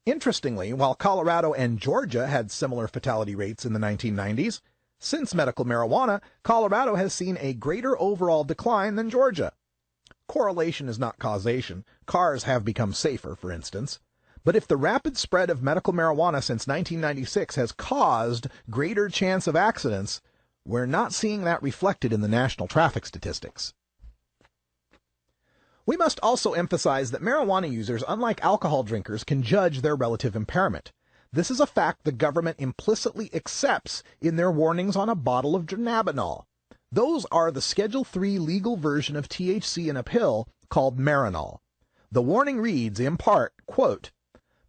Interestingly, while Colorado and Georgia had similar fatality rates in the 1990s, since medical marijuana, Colorado has seen a greater overall decline than Georgia. Correlation is not causation. Cars have become safer, for instance. But if the rapid spread of medical marijuana since 1996 has caused greater chance of accidents, we're not seeing that reflected in the national traffic statistics. We must also emphasize that marijuana users, unlike alcohol drinkers, can judge their relative impairment. This is a fact the government implicitly accepts in their warnings on a bottle of dronabinol. Those are the Schedule III legal version of THC in a pill called Marinol. The warning reads, in part, quote,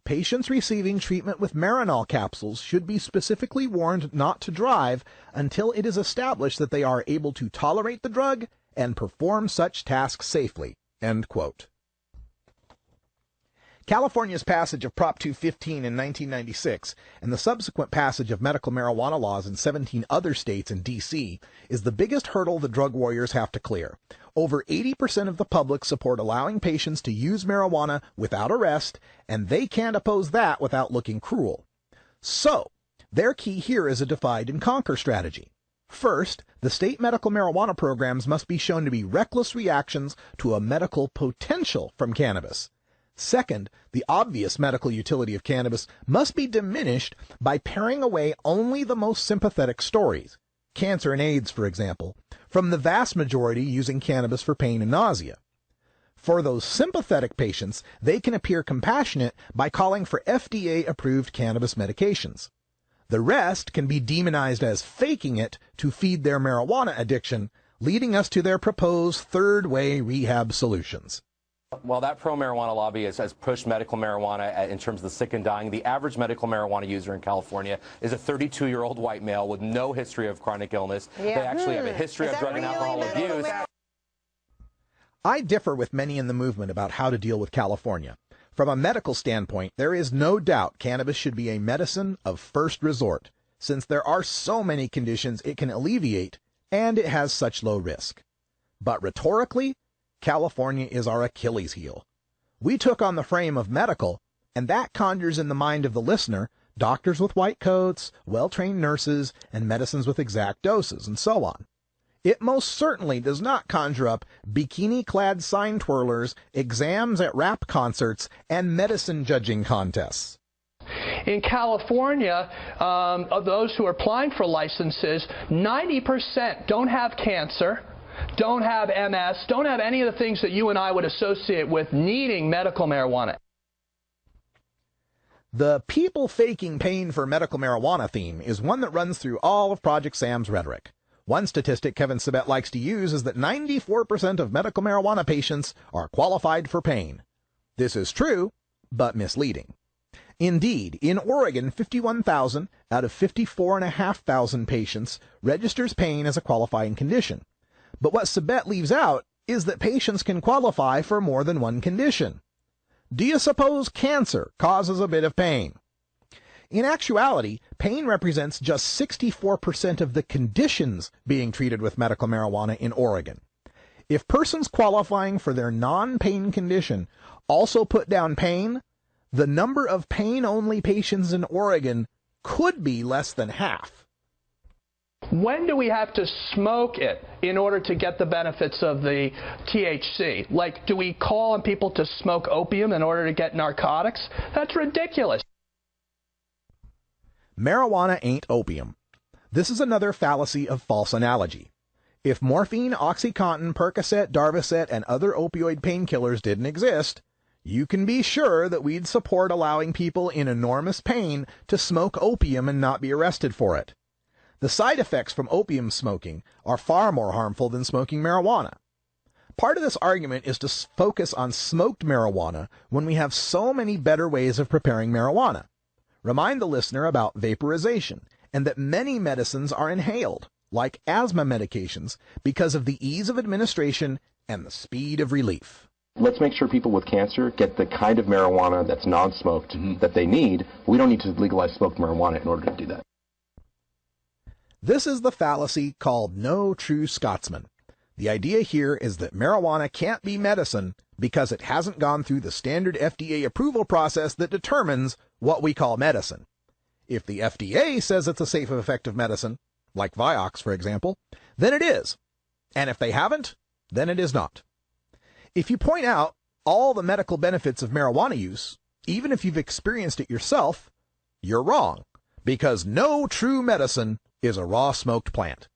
"Patients receiving treatment with Marinol capsules should be specifically warned not to drive until it is established that they are able to tolerate the drug and perform such tasks safely." End quote. California's passage of Prop 215 in 1996 and the subsequent passage of medical marijuana laws in 17 other states and D.C. is the biggest hurdle the drug warriors have to clear. Over 80% of the public support allowing patients to use marijuana without arrest, and they can't oppose that without looking cruel. So, their key here is a divide and conquer strategy. First, the state medical marijuana programs must be shown to be reckless reactions to a medical potential from cannabis. Second, the obvious medical utility of cannabis must be diminished by paring away only the most sympathetic stories, cancer and AIDS, for example, from the vast majority using cannabis for pain and nausea. For those sympathetic patients, they can appear compassionate by calling for FDA-approved cannabis medications. The rest can be demonized as faking it to feed their marijuana addiction, leading us to their proposed third-way rehab solutions. While that pro-marijuana lobby has pushed medical marijuana in terms of the sick and dying, the average medical marijuana user in California is a 32-year-old white male with no history of chronic illness. Yeah. They actually have a history of drug and alcohol abuse. I differ with many in the movement about how to deal with California. From a medical standpoint, there is no doubt cannabis should be a medicine of first resort, since there are so many conditions it can alleviate, and it has such low risk. But rhetorically, California is our Achilles heel. We took on the frame of medical, and that conjures in the mind of the listener doctors with white coats, well-trained nurses, and medicines with exact doses, and so on. It most certainly does not conjure up bikini-clad sign twirlers, exams at rap concerts, and medicine judging contests. In California, of those who are applying for licenses, 90% don't have cancer, don't have MS, don't have any of the things that you and I would associate with needing medical marijuana. The people faking pain for medical marijuana theme is one that runs through all of Project Sam's rhetoric. One statistic Kevin Sabet likes to use is that 94% of medical marijuana patients are qualified for pain. This is true, but misleading. Indeed, in Oregon, 51,000 out of 54,500 patients registers pain as a qualifying condition. But what Sabet leaves out is that patients can qualify for more than one condition. Do you suppose cancer causes a bit of pain? In actuality, pain represents just 64% of the conditions being treated with medical marijuana in Oregon. If persons qualifying for their non-pain condition also put down pain, the number of pain-only patients in Oregon could be less than half. When do we have to smoke it in order to get the benefits of the THC? Like, do we call on people to smoke opium in order to get narcotics? That's ridiculous. Marijuana ain't opium. This is another fallacy of false analogy. If morphine, OxyContin, Percocet, Darvocet, and other opioid painkillers didn't exist, you can be sure that we'd support allowing people in enormous pain to smoke opium and not be arrested for it. The side effects from opium smoking are far more harmful than smoking marijuana. Part of this argument is to focus on smoked marijuana when we have so many better ways of preparing marijuana. Remind the listener about vaporization and that many medicines are inhaled, like asthma medications, because of the ease of administration and the speed of relief. Let's make sure people with cancer get the kind of marijuana that's non-smoked that they need. We don't need to legalize smoked marijuana in order to do that. This is the fallacy called no true Scotsman. The idea here is that marijuana can't be medicine because it hasn't gone through the standard FDA approval process that determines what we call medicine. If the FDA says it's a safe and effective medicine, like Vioxx, for example, then it is. And if they haven't, then it is not. If you point out all the medical benefits of marijuana use, even if you've experienced it yourself, you're wrong, because no true medicine is a raw smoked plant.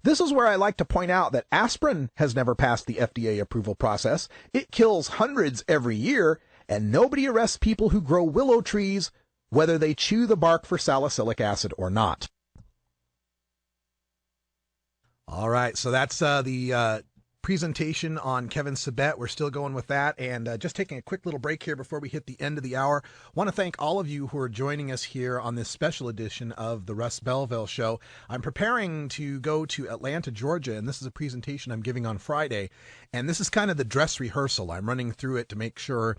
This is where I like to point out that aspirin has never passed the FDA approval process. It kills hundreds every year, and nobody arrests people who grow willow trees, whether they chew the bark for salicylic acid or not. All right, so that's the presentation on Kevin Sabet. We're still going with that, and just taking a quick little break here before we hit the end of the hour. Want to thank all of you who are joining us here on this special edition of the Russ Belville Show. I'm preparing to go to Atlanta, Georgia, and this is a presentation I'm giving on Friday, and this is kind of the dress rehearsal. I'm running through it to make sure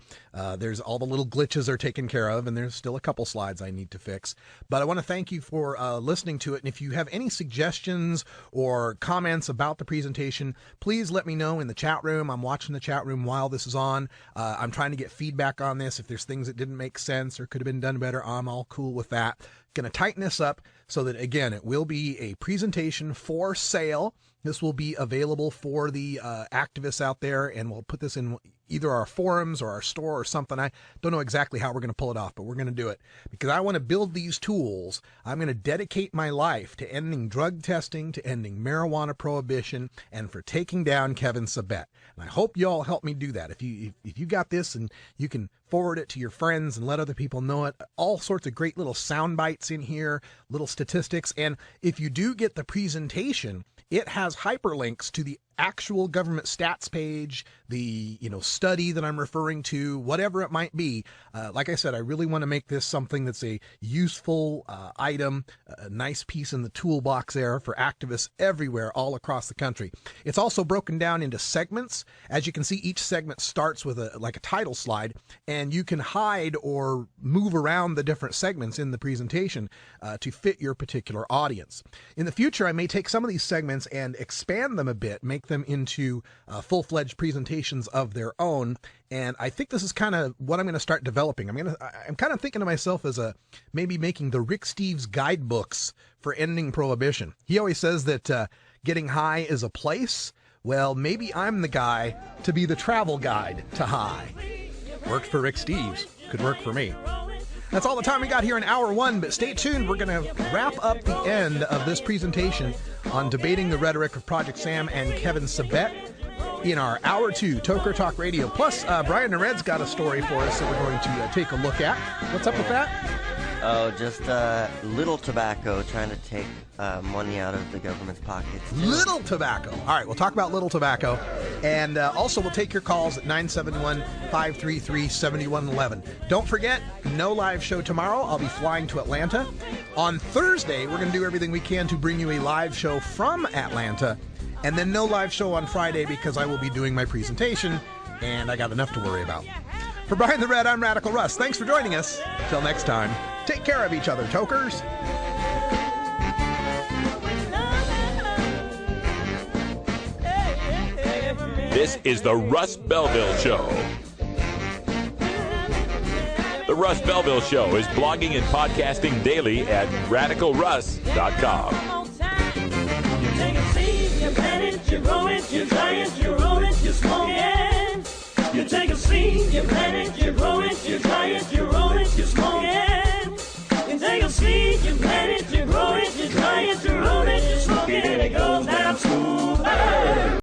there's all the little glitches are taken care of, and there's still a couple slides I need to fix. But I want to thank you for listening to it, and if you have any suggestions or comments about the presentation, please let me know in the chat room. I'm watching the chat room while this is on. I'm trying to get feedback on this. If there's things that didn't make sense or could have been done better, I'm all cool with that. Going to tighten this up so that, again, it will be a presentation for sale. This will be available for the activists out there, and we'll put this in either our forums or our store or something. I don't know exactly how we're going to pull it off, but we're going to do it because I want to build these tools. I'm going to dedicate my life to ending drug testing, to ending marijuana prohibition, and for taking down Kevin Sabet. And I hope you all help me do that. If you got this and you can forward it to your friends and let other people know it, all sorts of great little sound bites in here, little statistics. And if you do get the presentation, it has hyperlinks to the actual government stats page, the study that I'm referring to, whatever it might be. Like I said, I really want to make this something that's a useful item, a nice piece in the toolbox there for activists everywhere, all across the country. It's also broken down into segments. As you can see, each segment starts with a title slide, and you can hide or move around the different segments in the presentation to fit your particular audience. In the future, I may take some of these segments and expand them a bit, make them into full-fledged presentations of their own, and I think this is kind of what I'm going to start developing. I'm kind of thinking to myself as maybe making the Rick Steves guidebooks for ending prohibition. He always says that getting high is a place. Well, maybe I'm the guy to be the travel guide to high. Worked for Rick Steves. Could work for me. That's all the time we got here in Hour 1, but stay tuned. We're going to wrap up the end of this presentation on debating the rhetoric of Project Sam and Kevin Sabet in our Hour 2 Toker Talk Radio. Plus, Brian Nared's got a story for us that we're going to take a look at. What's up with that? Oh, just little tobacco trying to take money out of the government's pockets. Little tobacco. All right, we'll talk about little tobacco. And also, we'll take your calls at 971-533-7111. Don't forget, no live show tomorrow. I'll be flying to Atlanta. On Thursday, we're going to do everything we can to bring you a live show from Atlanta. And then no live show on Friday because I will be doing my presentation, and I got enough to worry about. For Brian the Red, I'm Radical Russ. Thanks for joining us. Till next time, take care of each other, tokers. This is the Russ Belville Show. The Russ Belville Show is blogging and podcasting daily at radicalruss.com. You take a seed, you plant it, you grow it, you dry it, you roll it, you smoke it. You take a seed, you plant it,